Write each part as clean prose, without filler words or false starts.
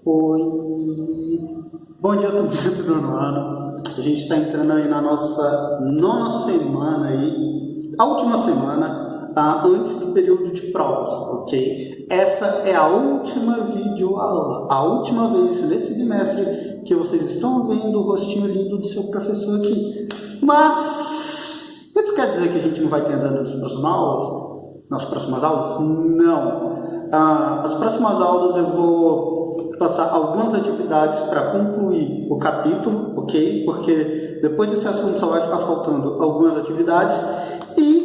Oi, bom dia, turma do nono ano. A gente está entrando aí na nossa nona semana aí, a última semana, antes do período de provas, ok? Essa é a última videoaula, a última vez nesse bimestre que vocês estão vendo o rostinho lindo do seu professor aqui. Mas isso quer dizer que a gente não vai ter andando nas próximas aulas? Não. As próximas aulas eu vou passar algumas atividades para concluir o capítulo, ok? Porque depois desse assunto só vai ficar faltando algumas atividades e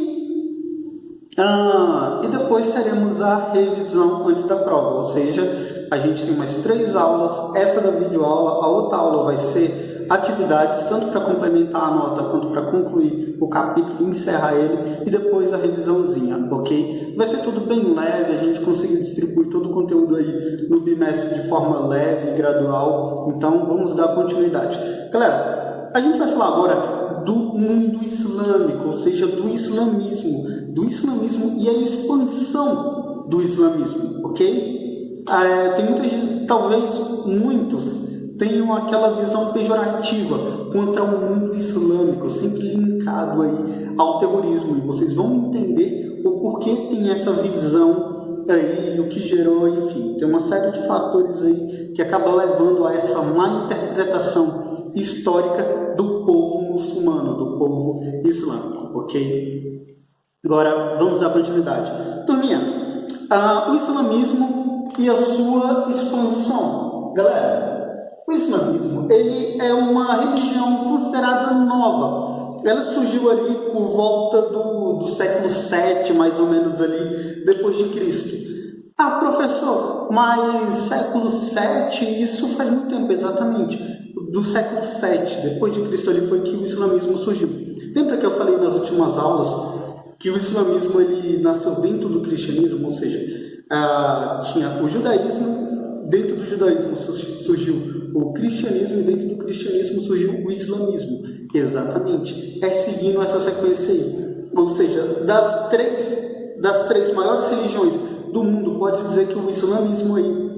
depois teremos a revisão antes da prova, ou seja, a gente tem mais 3 aulas, essa da videoaula, a outra aula vai ser atividades, tanto para complementar a nota quanto para concluir o capítulo e encerrar ele, e depois a revisãozinha, ok? Vai ser tudo bem leve, a gente conseguir distribuir todo o conteúdo aí no bimestre de forma leve e gradual, então vamos dar continuidade. Galera, a gente vai falar agora do mundo islâmico, ou seja, do islamismo e a expansão do islamismo, ok? Tem muita gente, talvez muitos tenham aquela visão pejorativa contra o mundo islâmico, sempre linkado aí ao terrorismo, e vocês vão entender o porquê tem essa visão aí, o que gerou, enfim, tem uma série de fatores aí que acaba levando a essa má interpretação histórica do povo muçulmano, do povo islâmico, ok? Agora, vamos dar continuidade. Turminha, o islamismo e a sua expansão. Galera, o islamismo, ele é uma religião considerada nova. Ela surgiu ali por volta do século VII, mais ou menos ali, depois de Cristo. Ah, professor, mas século VII, isso faz muito tempo, exatamente. Do século VII, depois de Cristo ali, foi que o islamismo surgiu. Lembra que eu falei nas últimas aulas que o islamismo ele nasceu dentro do cristianismo, ou seja, tinha o judaísmo, dentro do judaísmo surgiu o cristianismo e dentro do cristianismo surgiu o islamismo. Exatamente. É seguindo essa sequência aí. Ou seja, das três maiores religiões do mundo, pode-se dizer que o islamismo aí,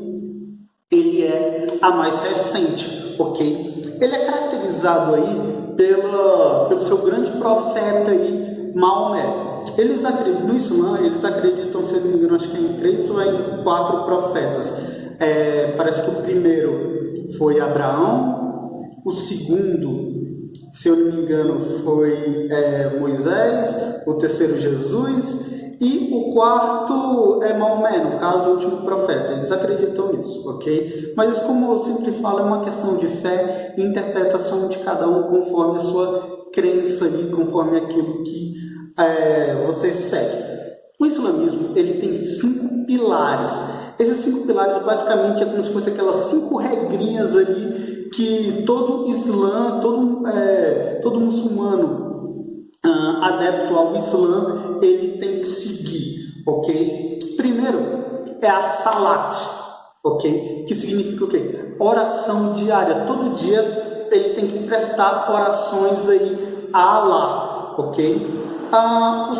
ele é a mais recente, ok? Ele é caracterizado aí pelo seu grande profeta aí, Maomé. No Islã, eles acreditam, se eu não me engano, acho que é em 3 ou em 4 profetas. Parece que o primeiro foi Abraão, o segundo, se eu não me engano, foi Moisés, o terceiro Jesus e o quarto é Maomé, no caso o último profeta. Eles acreditam nisso, ok? Mas como eu sempre falo, é uma questão de fé e interpretação de cada um conforme a sua crença e conforme aquilo que você segue. O islamismo ele tem 5 pilares. Esses 5 pilares basicamente é como se fossem aquelas 5 regrinhas ali que todo islã, todo muçulmano adepto ao islã, ele tem que seguir, ok? Primeiro é a salat, ok? Que significa o quê? Oração diária. Todo dia ele tem que prestar orações aí a Allah, ok? O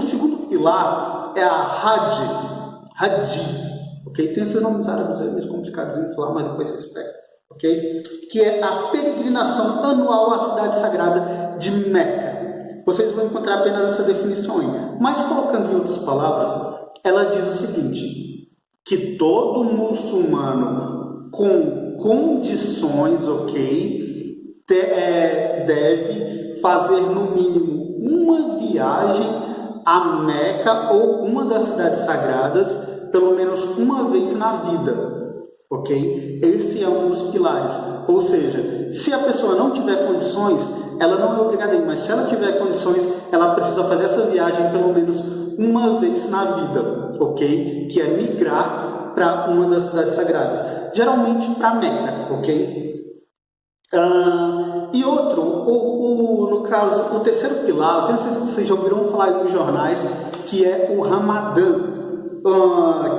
segundo pilar é a Hajj, ok? Tem esses nomes árabes aí, meio complicados de falar, mas depois vocês pegam, ok? Que é a peregrinação anual à cidade sagrada de Meca. Vocês vão encontrar apenas essa definição aí. Mas colocando em outras palavras, ela diz o seguinte, que todo muçulmano com condições, ok, deve fazer no mínimo uma viagem a Meca ou uma das cidades sagradas, pelo menos uma vez na vida, ok? Esse é um dos pilares. Ou seja, se a pessoa não tiver condições, ela não é obrigada a ir, mas se ela tiver condições, ela precisa fazer essa viagem pelo menos uma vez na vida, ok? Que é migrar para uma das cidades sagradas, geralmente para Meca, ok? E outro, no caso, o terceiro pilar, eu não sei se vocês já ouviram falar nos jornais, que é o Ramadã,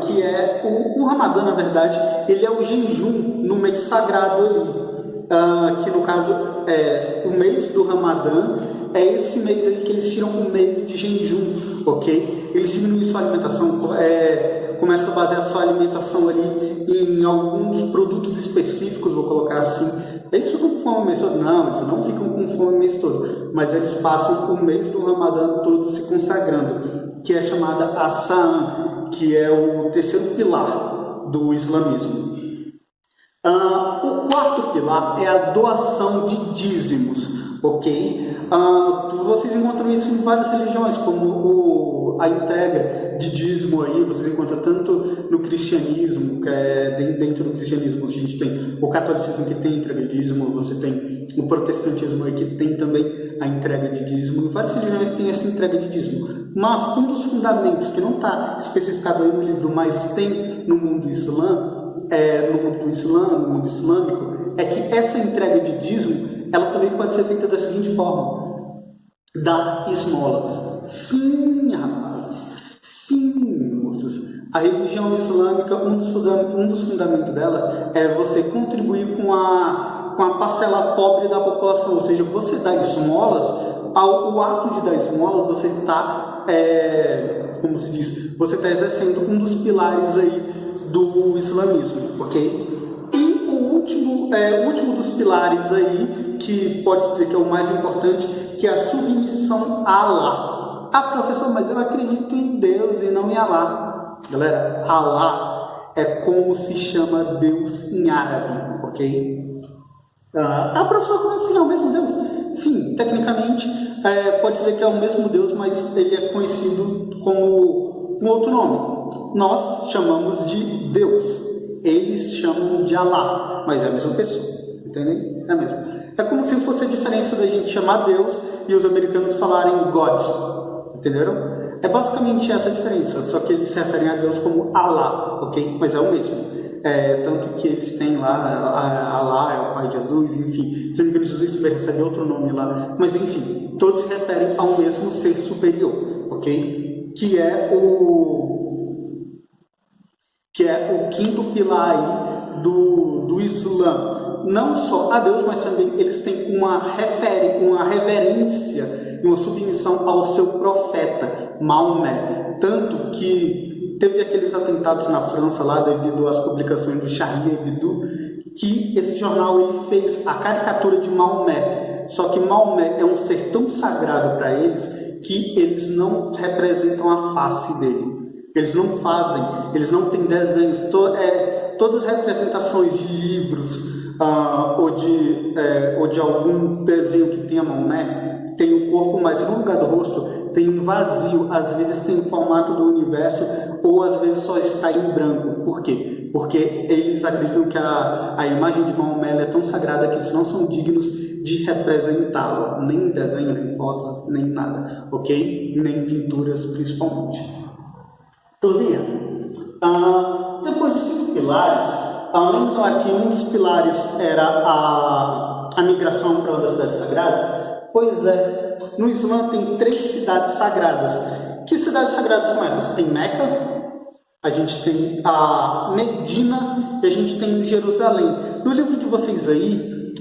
que é o Ramadã, na verdade, ele é o jejum no mês sagrado ali, que no caso é o mês do Ramadã, é esse mês aí que eles tiram o mês de jejum, ok? Eles diminuem sua alimentação, começam a basear sua alimentação ali em alguns produtos específicos, vou colocar assim. Eles ficam com fome o mês todo? Não, eles não ficam com fome o mês todo, mas eles passam o mês do Ramadã todo se consagrando, que é chamada As-Sa'am, que é o terceiro pilar do islamismo. O quarto pilar é a doação de dízimos, ok? Vocês encontram isso em várias religiões, como a entrega de dízimo aí, vocês encontram tanto no cristianismo, que é dentro do cristianismo a gente tem o catolicismo que tem entrega de dízimo, você tem o protestantismo aí que tem também a entrega de dízimo, e várias religiões têm essa entrega de dízimo. Mas um dos fundamentos que não está especificado aí no livro, mas tem no mundo no mundo islâmico, é que essa entrega de dízimo, ela também pode ser feita da seguinte forma: dar esmolas. Sim, rapazes, sim, moças, a religião islâmica, um dos fundamentos dela é você contribuir com a parcela pobre da população, ou seja, você dá esmolas. O ato de dar esmolas, você está, como se diz, você está exercendo um dos pilares aí do islamismo, ok? E o último dos pilares aí, que pode dizer que é o mais importante, que é a submissão a Allah. Ah, professor, mas eu acredito em Deus e não em Allah. Galera, Allah é como se chama Deus em árabe, ok? Professor, como assim? É o mesmo Deus? Sim, tecnicamente pode dizer que é o mesmo Deus, mas ele é conhecido como um outro nome. Nós chamamos de Deus, eles chamam de Allah, mas é a mesma pessoa, entendem? É a mesma. É como se fosse a diferença da gente chamar Deus e os americanos falarem God, entenderam? É basicamente essa a diferença, só que eles se referem a Deus como Allah, ok? Mas é o mesmo. Tanto que eles têm lá, Allah é o Pai de Jesus, enfim, se não me engano, Jesus também recebe outro nome lá, mas enfim, todos se referem ao mesmo ser superior, ok? Que é o quinto pilar aí do Islã. Não só a Deus, mas também eles têm uma reverência e uma submissão ao seu profeta, Maomé. Tanto que teve aqueles atentados na França lá devido às publicações do Charlie Hebdo, que esse jornal ele fez a caricatura de Maomé. Só que Maomé é um ser tão sagrado para eles que eles não representam a face dele. Eles não fazem, eles não têm desenhos, todas as representações de livros ou de algum desenho que tenha Maomé, tem o corpo, mas no lugar do rosto tem um vazio, às vezes tem o formato do universo, ou às vezes só está em branco. Por quê? Porque eles acreditam que a imagem de Maomé é tão sagrada que eles não são dignos de representá-la, nem em desenho, nem em fotos, nem nada, ok? Nem em pinturas, principalmente. Turminha, depois dos 5 pilares, lembrando aqui, um dos pilares era a migração para uma das cidades sagradas. Pois é, no Islã tem 3 cidades sagradas. Que cidades sagradas são essas? Tem Meca, a gente tem a Medina e a gente tem Jerusalém. No livro de vocês aí,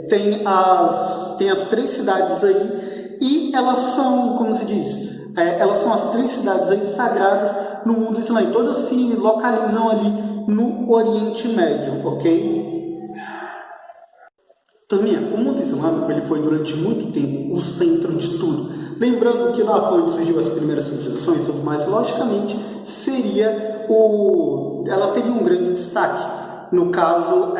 tem as 3 cidades aí, e elas são, como se diz, elas são as 3 cidades aí sagradas no mundo islâmico. Todas se localizam ali no Oriente Médio, ok? Também, o mundo islâmico ele foi durante muito tempo o centro de tudo. Lembrando que lá foi onde surgiu as primeiras civilizações e tudo mais, logicamente ela teria um grande destaque. No caso,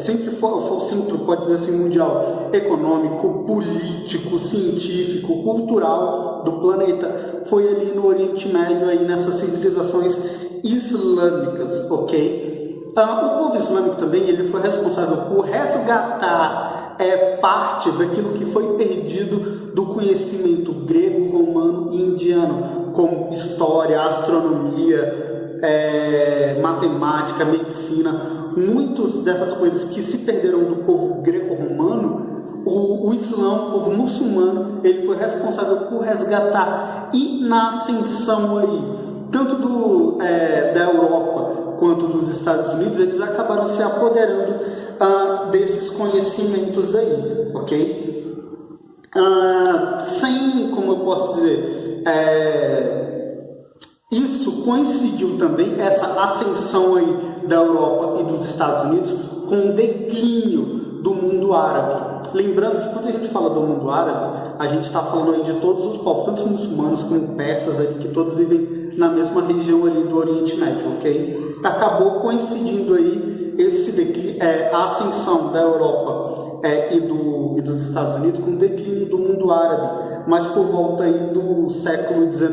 sempre foi o centro, pode dizer assim, mundial, econômico, político, científico, cultural do planeta. Foi ali no Oriente Médio, aí nessas civilizações islâmicas, ok? O povo islâmico também ele foi responsável por resgatar parte daquilo que foi perdido do conhecimento grego, romano e indiano, como história, astronomia, matemática, medicina. Muitas dessas coisas que se perderam do povo greco-romano, o Islã, o povo muçulmano, ele foi responsável por resgatar. E na ascensão aí, tanto da Europa quanto dos Estados Unidos, eles acabaram se apoderando desses conhecimentos aí, ok? Sem, como eu posso dizer, isso coincidiu também, essa ascensão aí da Europa e dos Estados Unidos, com o declínio do mundo árabe. Lembrando que quando a gente fala do mundo árabe, a gente está falando aí de todos os povos, tanto os muçulmanos como persas, ali, que todos vivem na mesma região ali do Oriente Médio, ok? Acabou coincidindo aí esse declínio, a ascensão da Europa e dos Estados Unidos com o declínio do mundo árabe, mas por volta aí do século XIX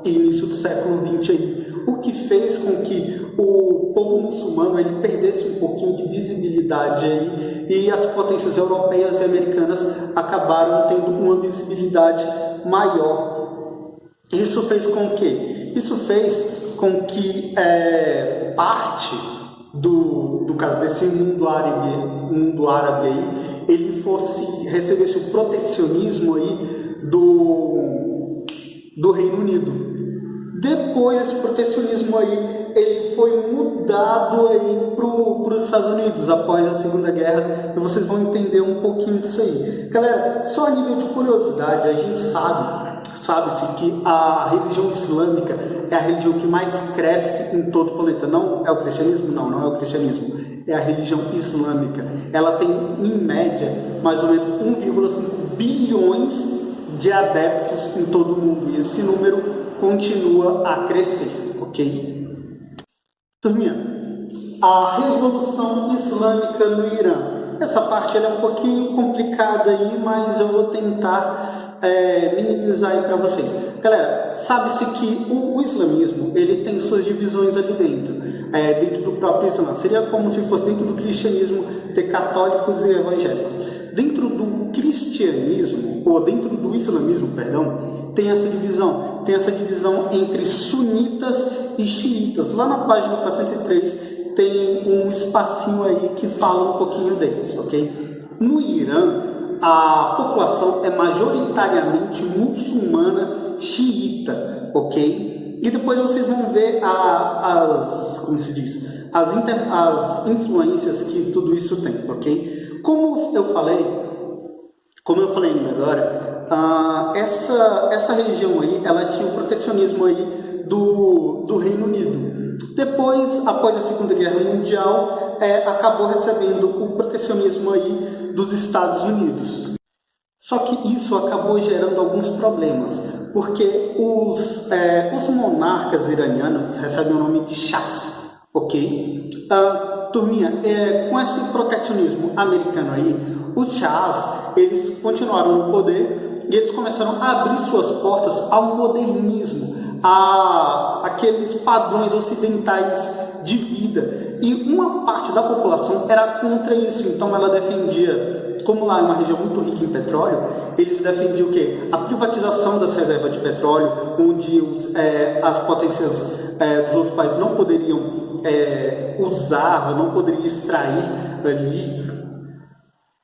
e início do século XX aí, o que fez com que o povo muçulmano ele perdesse um pouquinho de visibilidade aí, e as potências europeias e americanas acabaram tendo uma visibilidade maior. Isso fez com que? Isso fez com que parte do caso desse mundo árabe aí, ele recebesse o protecionismo aí do Reino Unido. Depois esse protecionismo aí ele foi mudado aí para os Estados Unidos após a Segunda Guerra, e vocês vão entender um pouquinho disso aí. Galera, só a nível de curiosidade, a gente sabe-se que a religião islâmica é a religião que mais cresce em todo o planeta. Não é o cristianismo? Não é o cristianismo. É a religião islâmica. Ela tem, em média, mais ou menos 1,5 bilhões de adeptos em todo o mundo. E esse número continua a crescer, ok? Turminha, a Revolução Islâmica no Irã. Essa parte ela é um pouquinho complicada aí, mas eu vou tentar minimizar aí para vocês. Galera, sabe-se que o islamismo ele tem suas divisões ali dentro do próprio Islã. Seria como se fosse dentro do cristianismo ter católicos e evangélicos. Dentro do cristianismo, ou dentro do islamismo, perdão, tem essa divisão entre sunitas e xiitas. Lá na página 403 tem um espacinho aí que fala um pouquinho deles, ok? No Irã, a população é majoritariamente muçulmana xiita, ok? E depois vocês vão ver as influências que tudo isso tem, ok? Como eu falei ainda agora, essa região aí, ela tinha o protecionismo aí do Reino Unido. Depois, após a Segunda Guerra Mundial, acabou recebendo o protecionismo aí dos Estados Unidos. Só que isso acabou gerando alguns problemas, porque os monarcas iranianos recebem o nome de Shahs, ok? Turminha, com esse protecionismo americano aí, os Shahs, eles continuaram no poder e eles começaram a abrir suas portas ao modernismo, aqueles padrões ocidentais de vida. E uma parte da população era contra isso, então ela defendia, como lá é uma região muito rica em petróleo, eles defendiam o quê? A privatização das reservas de petróleo, onde as potências dos outros países não poderiam usar, não poderiam extrair ali.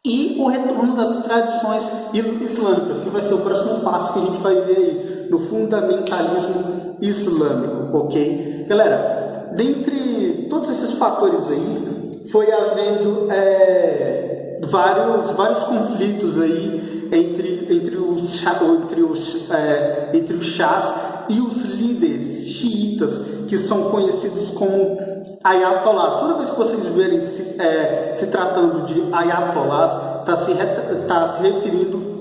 E o retorno das tradições islâmicas, que vai ser o próximo passo que a gente vai ver aí, no fundamentalismo islâmico, ok? Galera, dentre todos esses fatores aí, foi havendo vários conflitos aí entre os Shahs e os líderes xiitas, que são conhecidos como ayatollahs. Toda vez que vocês verem se tratando de ayatollahs, está se referindo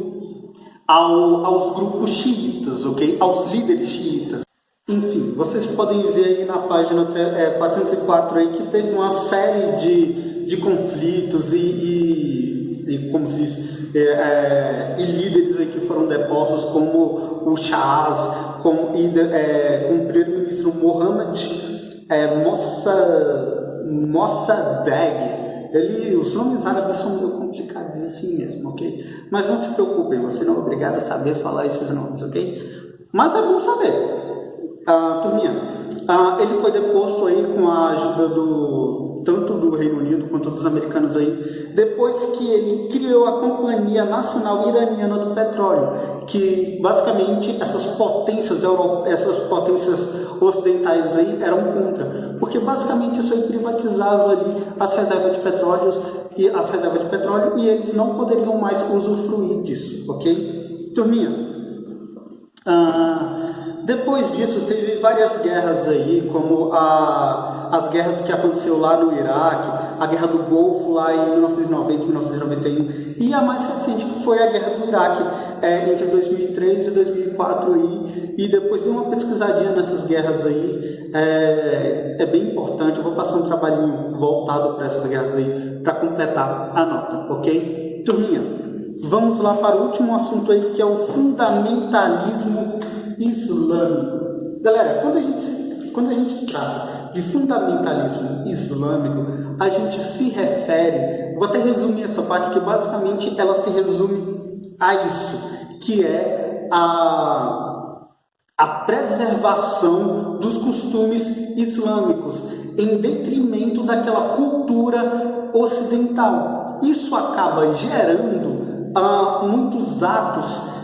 aos grupos xiitas, ok? Aos líderes xiitas. Enfim, vocês podem ver aí na página 404 aí que teve uma série de conflitos e como se diz, e líderes aí que foram depostos, como o Shahs, como o primeiro-ministro Mohammad Mossadegh. Os nomes árabes são meio complicados assim mesmo, ok? Mas não se preocupem, você não é obrigado a saber falar esses nomes, ok? Mas é bom saber. Turminha, ele foi deposto aí com a ajuda tanto do Reino Unido quanto dos americanos aí, depois que ele criou a Companhia Nacional Iraniana do Petróleo, que basicamente essas potências ocidentais aí eram contra, porque basicamente isso aí privatizava ali as reservas de petróleo e eles não poderiam mais usufruir disso, ok? Turminha, Depois disso, teve várias guerras aí, como as guerras que aconteceu lá no Iraque, a Guerra do Golfo lá em 1990, 1991, e a mais recente que foi a Guerra do Iraque, entre 2003 e 2004 aí, e depois dei uma pesquisadinha nessas guerras aí, é bem importante. Eu vou passar um trabalhinho voltado para essas guerras aí, para completar a nota, ok? Turminha, vamos lá para o último assunto aí, que é o fundamentalismo islâmico. Galera, quando a gente trata de fundamentalismo islâmico, a gente se refere, vou até resumir essa parte, que basicamente ela se resume a isso, que é a preservação dos costumes islâmicos em detrimento daquela cultura ocidental. Isso acaba gerando muitos atos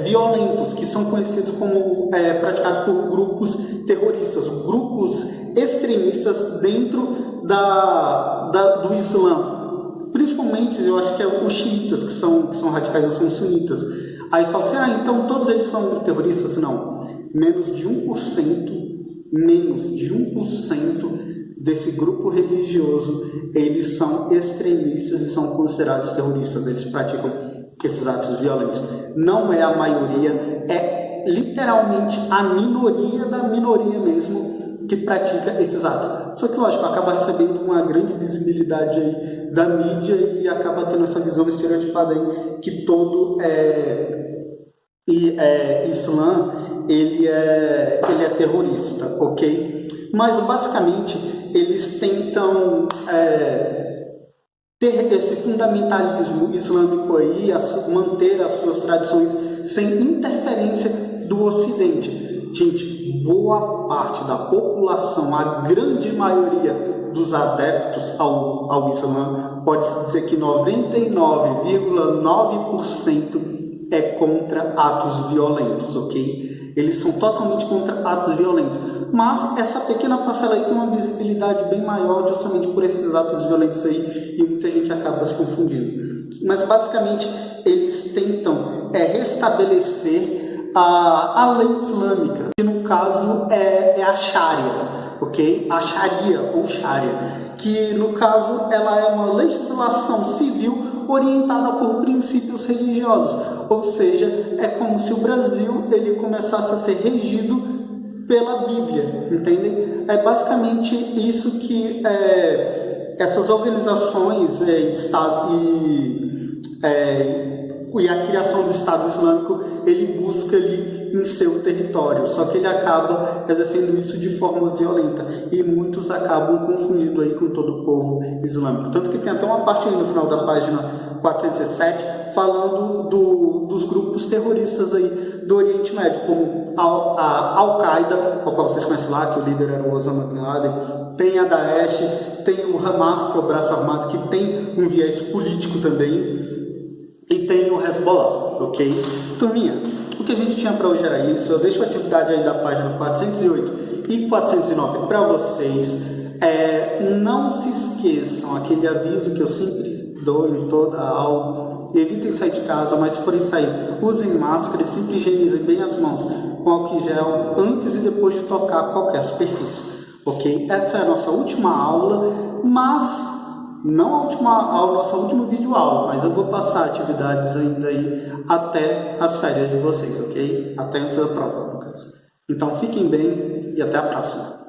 violentos, que são conhecidos como praticados por grupos terroristas, grupos extremistas dentro do Islã. Principalmente, eu acho que é os xiitas, que são radicais, ou são sunitas. Aí fala assim, então todos eles são terroristas? Não. Menos de 1% desse grupo religioso, eles são extremistas e são considerados terroristas. Eles praticam esses atos violentos. Não é a maioria, é literalmente a minoria da minoria mesmo que pratica esses atos. Só que, lógico, acaba recebendo uma grande visibilidade aí da mídia e acaba tendo essa visão estereotipada aí que todo Islã ele é terrorista, ok? Mas basicamente eles tentam ter esse fundamentalismo islâmico aí, manter as suas tradições sem interferência do Ocidente. Gente, boa parte da população, a grande maioria dos adeptos ao Islã, pode-se dizer que 99,9% é contra atos violentos, ok? Eles são totalmente contra atos violentos. Mas essa pequena parcela aí tem uma visibilidade bem maior justamente por esses atos violentos aí, e muita gente acaba se confundindo. Mas basicamente eles tentam restabelecer a lei islâmica, que no caso é a Sharia, ok? A Sharia ou Sharia, que no caso ela é uma legislação civil orientada por princípios religiosos, ou seja, é como se o Brasil ele começasse a ser regido pela Bíblia, entendem? É basicamente isso que essas organizações e a criação do Estado Islâmico ele busca ali em seu território, só que ele acaba exercendo isso de forma violenta e muitos acabam confundindo aí com todo o povo islâmico. Tanto que tem até uma parte aí no final da página 407 falando dos grupos terroristas aí do Oriente Médio, como a Al-Qaeda, ao qual vocês conhecem lá, que o líder era o Osama Bin Laden, tem a Daesh, tem o Hamas, que é o braço armado, que tem um viés político também, e tem o Hezbollah, ok? Turminha, o que a gente tinha para hoje era isso. Eu deixo a atividade aí da página 408 e 409 para vocês. Não se esqueçam, aquele aviso que eu sempre dou em toda a aula: evitem sair de casa, mas se forem sair, usem máscara e sempre higienizem bem as mãos com álcool em gel antes e depois de tocar qualquer superfície, ok? Essa é a nossa última aula, mas não a nossa última videoaula, mas eu vou passar atividades ainda aí até as férias de vocês, ok? Até antes da prova, no caso. Então fiquem bem e até a próxima.